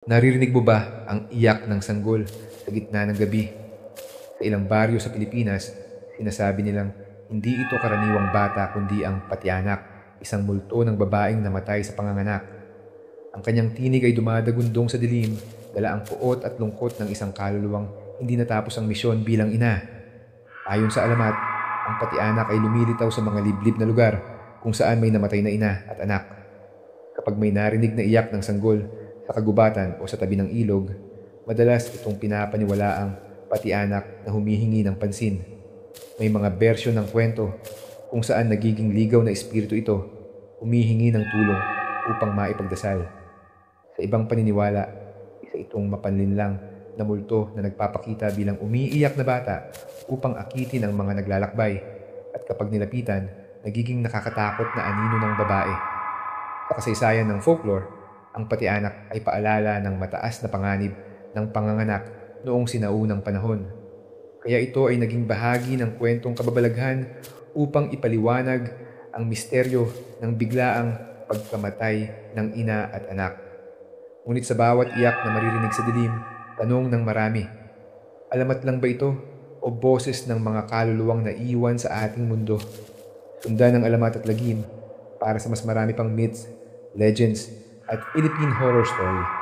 Naririnig mo ba ang iyak ng sanggol sa gitna ng gabi? Sa ilang baryo sa Pilipinas, sinasabi nilang hindi ito karaniwang bata kundi ang patianak, isang multo ng babaeng namatay sa panganganak. Ang kanyang tinig ay dumadagundong sa dilim, dala ang puot at lungkot ng isang kaluluwang hindi natapos ang misyon bilang ina. Ayon sa alamat, ang patianak ay lumilitaw sa mga liblib na lugar kung saan may namatay na ina at anak. Kapag may narinig na iyak ng sanggol sa kagubatan o sa tabi ng ilog, madalas itong pinapaniwalaang patianak na humihingi ng pansin. May mga bersyon ng kwento kung saan nagiging ligaw na espiritu ito, humihingi ng tulong upang maipagdasal. Sa ibang paniniwala, isa itong mapanlinlang na multo na nagpapakita bilang umiiyak na bata upang akitin ang mga naglalakbay, at kapag nilapitan, nagiging nakakatakot na anino ng babae. Sa kasaysayan ng folklore, ang patianak ay paalala ng mataas na panganib ng panganganak noong sinaunang panahon. Kaya ito ay naging bahagi ng kwentong kababalaghan upang ipaliwanag ang misteryo ng biglaang pagkamatay ng ina at anak. Ngunit sa bawat iyak na maririnig sa dilim, tanong ng marami, alamat lang ba ito o boses ng mga kaluluwang naiwan sa ating mundo? Sundan ng alamat at lagim para sa mas marami pang myths, legends, at Philippine horror story.